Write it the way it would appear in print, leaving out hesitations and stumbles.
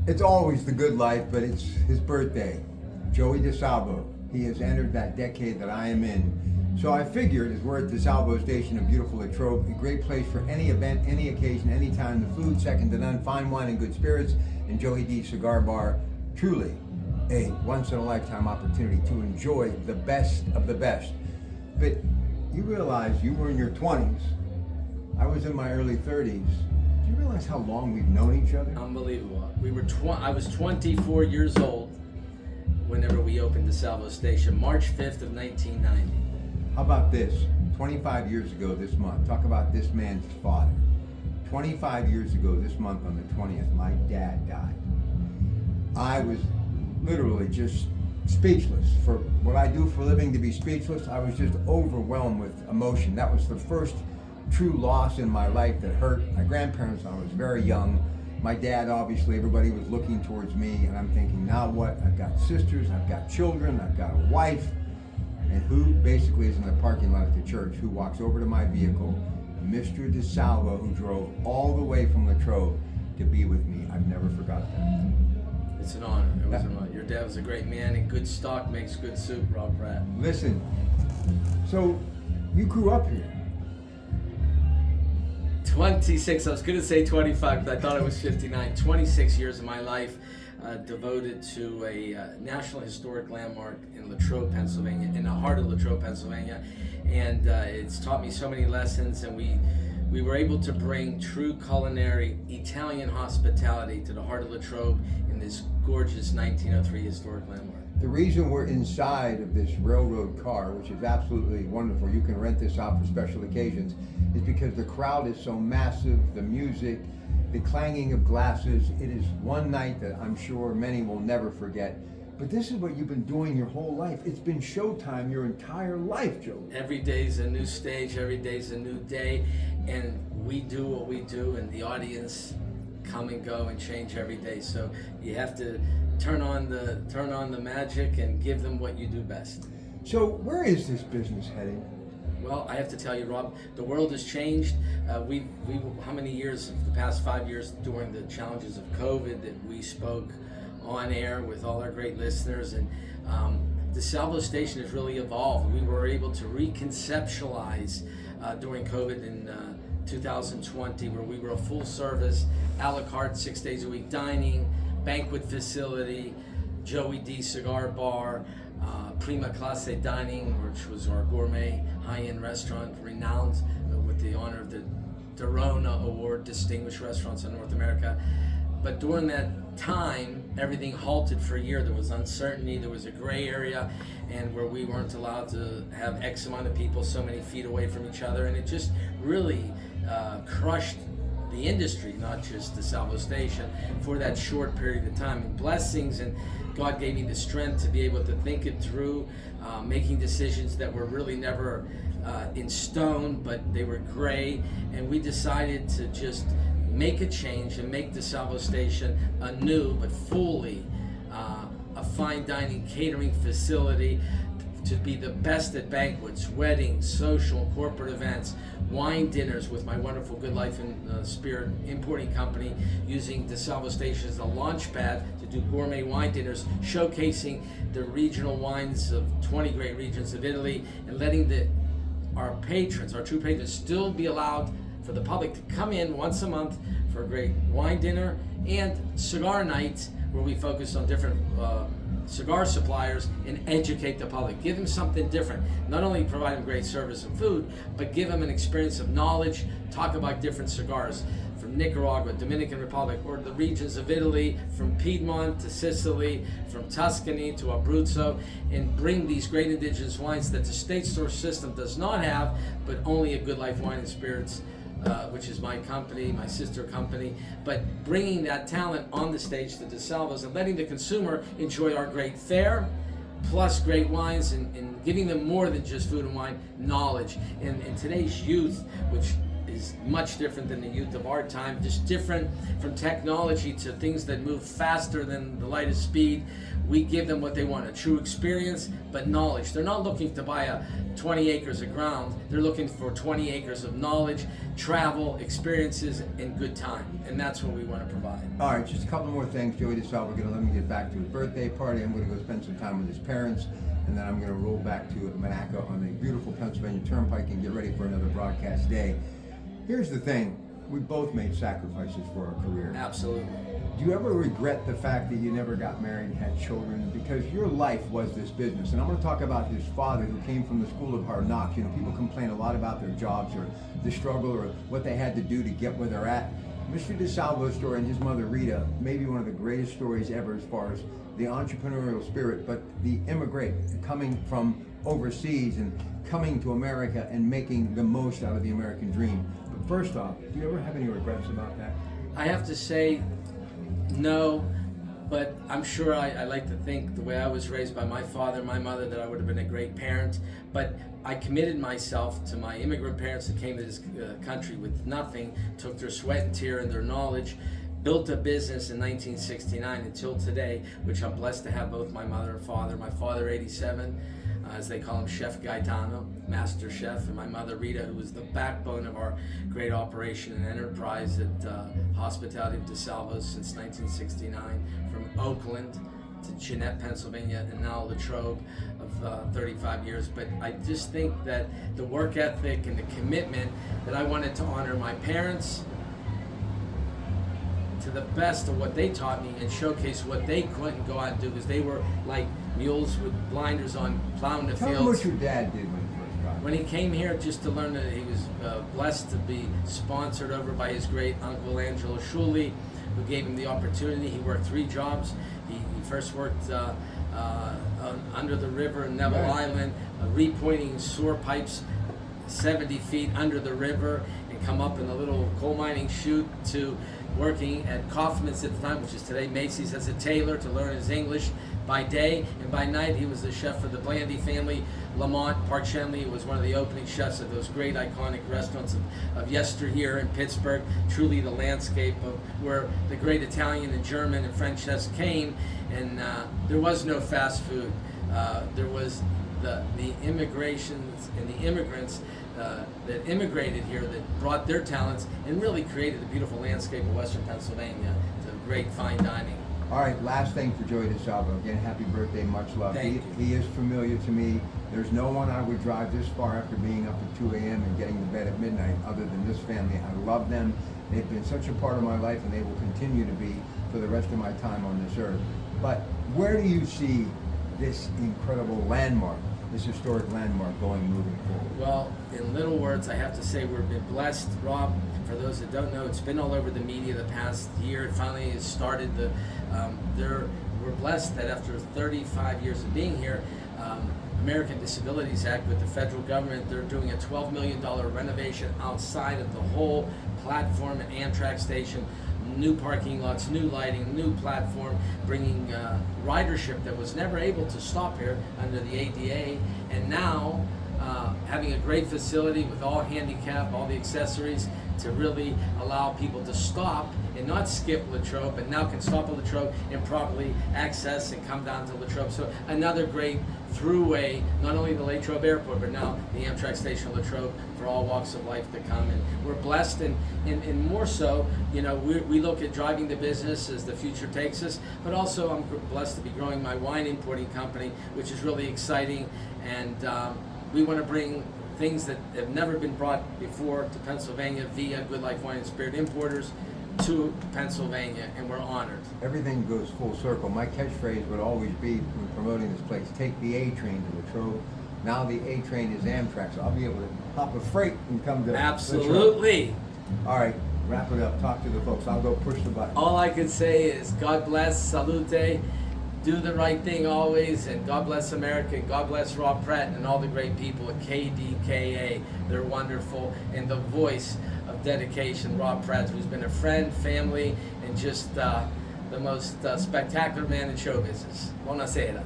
It's always the good life, but it's his birthday. Joey Disalvo. He has entered that decade that I am in. So I figured, as we're at Disalvo Station in beautiful Latrobe, a great place for any event, any occasion, any time. The food, second to none, fine wine and good spirits, and Joey D Cigar Bar. Truly a once-in-a-lifetime opportunity to enjoy the best of the best. But you realize you were in your 20s. I was in my early 30s. Do you realize how long we've known each other? Unbelievable. I was 24 years old whenever we opened Disalvo Station, March 5th of 1990. How about this? 25 years ago this month, talk about this man's father. 25 years ago this month on the 20th, my dad died. I was literally just speechless. For what I do for a living, to be speechless, I was just overwhelmed with emotion. That was the first true loss in my life that hurt. My grandparents, I was very young. My dad, obviously, everybody was looking towards me, and I'm thinking, now what? I've got sisters, I've got children, I've got a wife, and who basically is in the parking lot at the church, who walks over to my vehicle, Mr. Disalvo, who drove all the way from Latrobe to be with me. I've never forgot that. It's an honor. It was an honor. Your dad was a great man, and good stock makes good soup, Rob Pratte. Listen, so you grew up here. 26, I was going to say 25, but I thought it was 59. 26 years of my life devoted to a National Historic Landmark in Latrobe, Pennsylvania, in the heart of Latrobe, Pennsylvania. And it's taught me so many lessons, and we were able to bring true culinary Italian hospitality to the heart of Latrobe in this gorgeous 1903 historic landmark. The reason we're inside of this railroad car, which is absolutely wonderful, you can rent this out for special occasions, is because the crowd is so massive, the music, the clanging of glasses. It is one night that I'm sure many will never forget. But this is what you've been doing your whole life. It's been showtime your entire life, Joe. Every day's a new stage, every day's a new day, and we do what we do, and the audience come and go and change every day. So you have to turn on the magic and give them what you do best. So where is this business heading? Well, I have to tell you, Rob, the world has changed. We how many years, the past 5 years during the challenges of COVID, that we spoke on air with all our great listeners, and Disalvo Station has really evolved. We were able to reconceptualize during COVID in 2020, where we were a full service, a la carte, 6 days a week dining, banquet facility, Joey D Cigar Bar, Prima Classe Dining, which was our gourmet high-end restaurant, renowned with the honor of the Dorona Award, Distinguished Restaurants in North America. But during that time, everything halted for a year. There was uncertainty, there was a gray area, and where we weren't allowed to have X amount of people so many feet away from each other, and it just really crushed the industry, not just Disalvo Station, for that short period of time. And blessings, and God gave me the strength to be able to think it through, making decisions that were really never in stone, but they were gray, and we decided to just make a change and make Disalvo Station a new but fully a fine dining catering facility to be the best at banquets, weddings, social and corporate events, wine dinners with my wonderful Good Life and Spirit importing company, using Disalvo Station as a launch pad to do gourmet wine dinners, showcasing the regional wines of 20 great regions of Italy, and letting our patrons, our true patrons, still be allowed for the public to come in once a month for a great wine dinner and cigar nights, where we focus on different cigar suppliers and educate the public. Give them something different. Not only provide them great service and food, but give them an experience of knowledge, talk about different cigars from Nicaragua, Dominican Republic, or the regions of Italy, from Piedmont to Sicily, from Tuscany to Abruzzo, and bring these great indigenous wines that the state store system does not have, but only a Good Life Wine and Spirits, which is my company, my sister company, but bringing that talent on the stage to Disalvo's and letting the consumer enjoy our great fare, plus great wines, and giving them more than just food and wine, knowledge. And today's youth, which is much different than the youth of our time, just different from technology to things that move faster than the light of speed. We give them what they want, a true experience, but knowledge. They're not looking to buy a 20 acres of ground. They're looking for 20 acres of knowledge, travel, experiences, and good time. And that's what we want to provide. All right, just a couple more things. Joey Disalvo, we're going to let me get back to his birthday party. I'm going to go spend some time with his parents, and then I'm going to roll back to Monaco on the beautiful Pennsylvania Turnpike and get ready for another broadcast day. Here's the thing. We both made sacrifices for our career. Absolutely. Do you ever regret the fact that you never got married and had children? Because your life was this business. And I'm going to talk about his father, who came from the school of hard knocks. You know, people complain a lot about their jobs or the struggle or what they had to do to get where they're at. Mr. Disalvo's story and his mother Rita may be one of the greatest stories ever as far as the entrepreneurial spirit, but the immigrant coming from overseas and coming to America and making the most out of the American dream. But first off, do you ever have any regrets about that? I have to say no, but I'm sure I like to think the way I was raised by my father, my mother, that I would have been a great parent. But I committed myself to my immigrant parents that came to this country with nothing, took their sweat and tear and their knowledge, built a business in 1969 until today, which I'm blessed to have both my mother and father. My father, 87, as they call him, Chef Gaetano, master chef, and my mother, Rita, who was the backbone of our great operation and enterprise at Hospitality of Disalvo since 1969, from Oakland to Jeanette, Pennsylvania, and now Latrobe of 35 years. But I just think that the work ethic and the commitment that I wanted to honor my parents to the best of what they taught me and showcase what they couldn't go out and do, because they were like mules with blinders on, plowing the Tell fields. me what your dad did when he first got When he came here, just to learn that he was blessed to be sponsored over by his great uncle Angelo Schulli, who gave him the opportunity. He worked 3 jobs. He first worked under the river in Neville Right. Island, repointing sewer pipes 70 feet under the river, and come up in a little coal mining chute to working at Kaufman's at the time, which is today Macy's, as a tailor to learn his English by day, and by night he was the chef for the Blandy family. Lamont Park Shenley was one of the opening chefs of those great iconic restaurants of yesteryear in Pittsburgh, truly the landscape of where the great Italian and German and French chefs came. And there was no fast food. There was the immigrations and the immigrants that immigrated here that brought their talents and really created the beautiful landscape of Western Pennsylvania to great fine dining. All right, last thing for Joey Disalvo. Again, happy birthday, much love. Thank you. He is familiar to me. There's no one I would drive this far after being up at 2 a.m. and getting to bed at midnight other than this family. I love them. They've been such a part of my life, and they will continue to be for the rest of my time on this earth. But where do you see this incredible landmark, this historic landmark, going moving forward? Well, in little words, I have to say we've been blessed, Rob. For those that don't know, it's been all over the media the past year. It finally has started. We're blessed that after 35 years of being here, American Disabilities Act with the federal government, they're doing a $12 million renovation outside of the whole platform at Amtrak station. New parking lots, new lighting, new platform, bringing ridership that was never able to stop here under the ADA, and now having a great facility with all handicap, all the accessories to really allow people to stop and not skip Latrobe, but now can stop at Latrobe and properly access and come down to Latrobe. So another great throughway, not only the Latrobe Airport, but now the Amtrak station Latrobe for all walks of life to come. And we're blessed, and more so, you know, we look at driving the business as the future takes us, but also I'm blessed to be growing my wine importing company, which is really exciting. And we want to bring things that have never been brought before to Pennsylvania via Good Life Wine and Spirit Importers to Pennsylvania, and we're honored. Everything goes full circle. My catchphrase would always be when promoting this place, take the A train to Latrobe. Now the A train is Amtrak, so I'll be able to hop a freight and come to Absolutely. Latrobe. All right, wrap it up. Talk to the folks. I'll go push the button. All I can say is God bless, salute, do the right thing always, and God bless America, and God bless Rob Pratte and all the great people at KDKA. They're wonderful, and the voice of dedication, Rob Pratte, who's been a friend, family, and just the most spectacular man in show business. Buonasera.